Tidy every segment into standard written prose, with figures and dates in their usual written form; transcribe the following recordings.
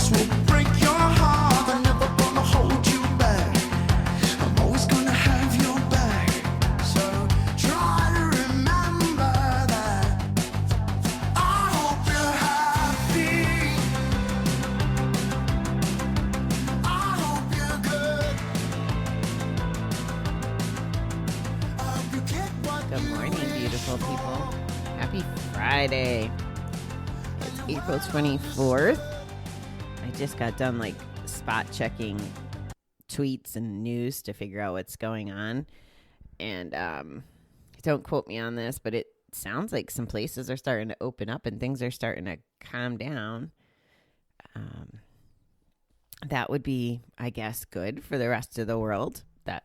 this will break your heart. I'm never gonna hold you back. I'm always gonna have your back. So try to remember that. I hope you're happy. I hope you're good. I hope you get what Good you morning, wish beautiful for. people. Happy Friday. It's April 24th. I just got done spot checking tweets and news to figure out what's going on. And don't quote me on this, but it sounds like some places are starting to open up and things are starting to calm down. That would be, I guess, good for the rest of the world that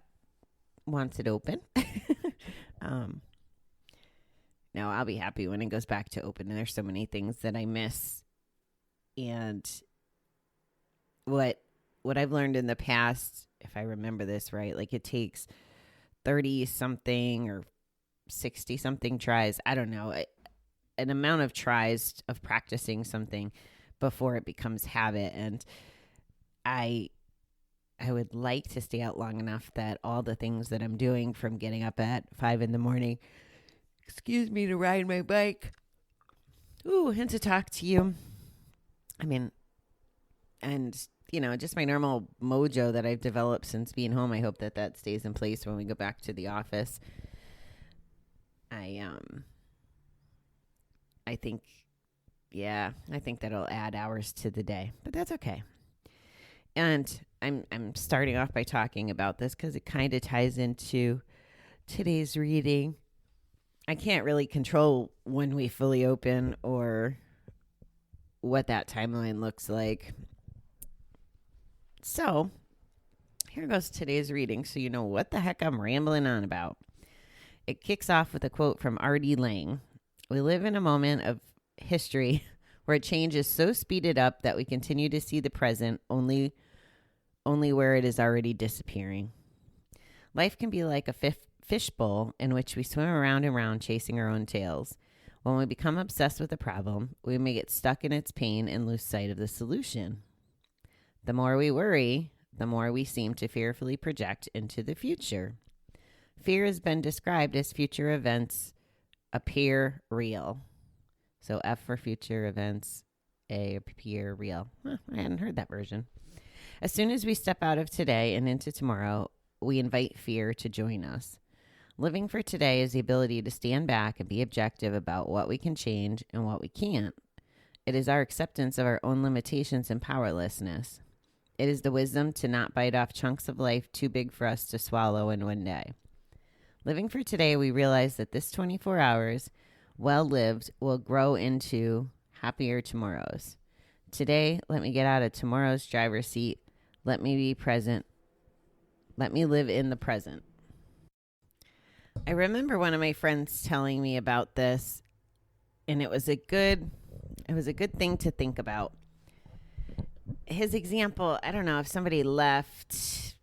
wants it open. No, I'll be happy when it goes back to open. And there's so many things that I miss. And what I've learned in the past, if I remember this right, it takes 30 something or 60 something tries. I don't know, an amount of tries of practicing something before it becomes habit. And I would like to stay out long enough that all the things that I'm doing, from getting up at 5 a.m, to ride my bike, and to talk to you. I mean, and, just my normal mojo that I've developed since being home. I hope that stays in place when we go back to the office. I think that'll add hours to the day, but that's okay. And I'm starting off by talking about this because it kind of ties into today's reading. I can't really control when we fully open or what that timeline looks like. So here goes today's reading, so you know what the heck I'm rambling on about. It kicks off with a quote from R.D. Laing. We live in a moment of history where change is so speeded up that we continue to see the present only where it is already disappearing. Life can be like a fishbowl in which we swim around and around chasing our own tails. When we become obsessed with a problem, we may get stuck in its pain and lose sight of the solution. The more we worry, the more we seem to fearfully project into the future. Fear has been described as future events appear real. So F for future events, A appear real. I hadn't heard that version. As soon as we step out of today and into tomorrow, we invite fear to join us. Living for today is the ability to stand back and be objective about what we can change and what we can't. It is our acceptance of our own limitations and powerlessness. It is the wisdom to not bite off chunks of life too big for us to swallow in one day. Living for today, we realize that this 24 hours, well lived, will grow into happier tomorrows. Today, let me get out of tomorrow's driver's seat. Let me be present. Let me live in the present. I remember one of my friends telling me about this, and it was a good thing to think about. His example, I don't know if somebody left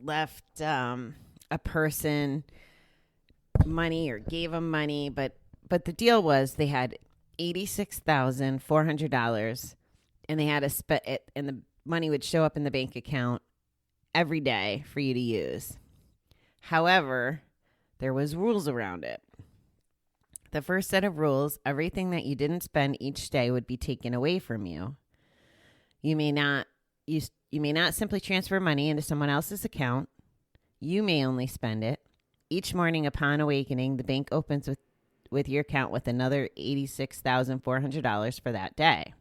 a person money or gave them money, but the deal was they had $86,400, and they had to spend it, and the money would show up in the bank account every day for you to use. However, there was rules around it. The first set of rules, everything that you didn't spend each day would be taken away from you. You may not simply transfer money into someone else's account. You may only spend it. Each morning upon awakening, the bank opens with your account with another $86,400 for that day.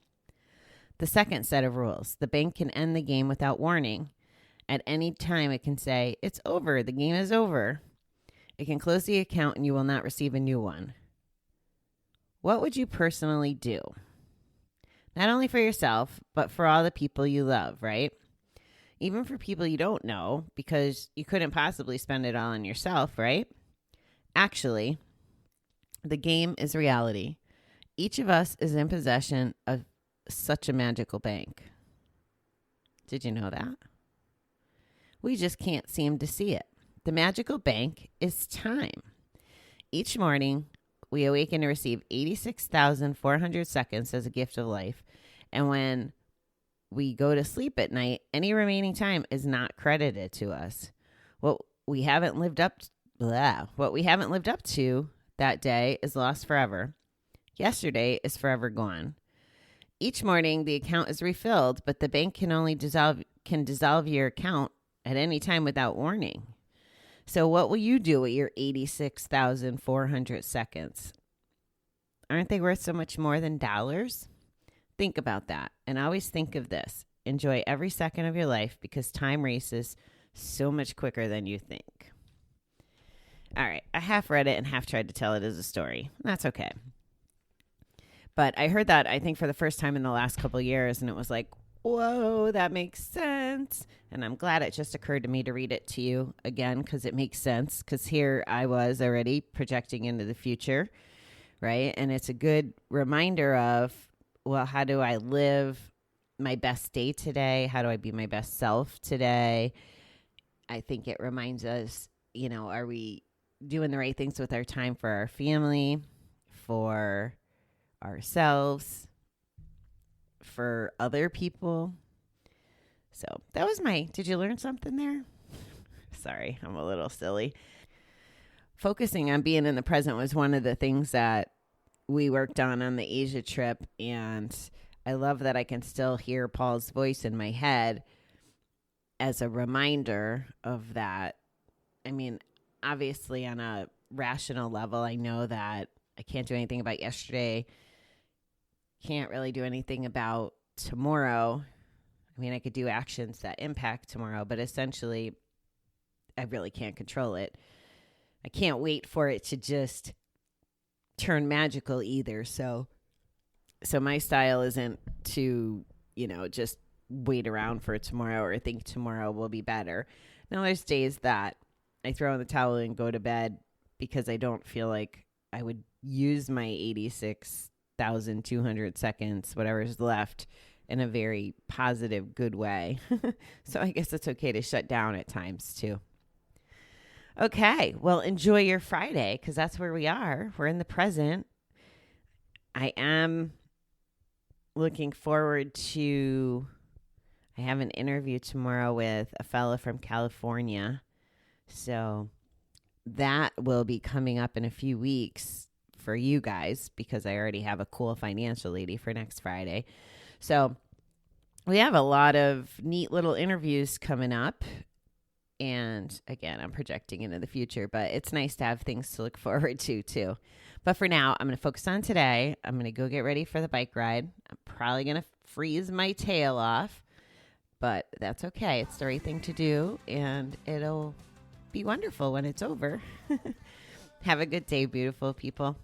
The second set of rules, the bank can end the game without warning. At any time, it can say, "It's over. The game is over." It can close the account and you will not receive a new one. What would you personally do? Not only for yourself, but for all the people you love, right? Even for people you don't know, because you couldn't possibly spend it all on yourself, right? Actually, the game is reality. Each of us is in possession of such a magical bank. Did you know that? We just can't seem to see it. The magical bank is time. Each morning, we awaken to receive 86,400 seconds as a gift of life. And when we go to sleep at night, any remaining time is not credited to us. What we haven't lived up to that day is lost forever. Yesterday is forever gone. Each morning the account is refilled, but the bank can only dissolve your account at any time without warning. So what will you do with your 86,400 seconds? Aren't they worth so much more than dollars? Think about that. And always think of this. Enjoy every second of your life because time races so much quicker than you think. All right. I half read it and half tried to tell it as a story. That's okay. But I heard that, I think, for the first time in the last couple of years, and it was like, whoa, that makes sense. And I'm glad it just occurred to me to read it to you again because it makes sense. Because here I was already projecting into the future, right? And it's a good reminder of, well, how do I live my best day today? How do I be my best self today? I think it reminds us, are we doing the right things with our time for our family, for ourselves, for other people? So that was did you learn something there? Sorry, I'm a little silly. Focusing on being in the present was one of the things that we worked on the Asia trip. And I love that I can still hear Paul's voice in my head as a reminder of that. I mean, obviously on a rational level, I know that I can't do anything about yesterday. Can't really do anything about tomorrow. I mean, I could do actions that impact tomorrow, but essentially I really can't control it. I can't wait for it to just turn magical either. So my style isn't to, just wait around for tomorrow or think tomorrow will be better. Now there's days that I throw in the towel and go to bed because I don't feel like I would use my 86,200 seconds, whatever's left, in a very positive, good way. So I guess it's okay to shut down at times too. Okay, well, enjoy your Friday because that's where we are. We're in the present. I am looking forward to, I have an interview tomorrow with a fella from California. So that will be coming up in a few weeks for you guys because I already have a cool financial lady for next Friday. So we have a lot of neat little interviews coming up. And again, I'm projecting into the future, but it's nice to have things to look forward to too. But for now, I'm going to focus on today. I'm going to go get ready for the bike ride. I'm probably going to freeze my tail off, but that's okay. It's the right thing to do, and it'll be wonderful when it's over. Have a good day, beautiful people.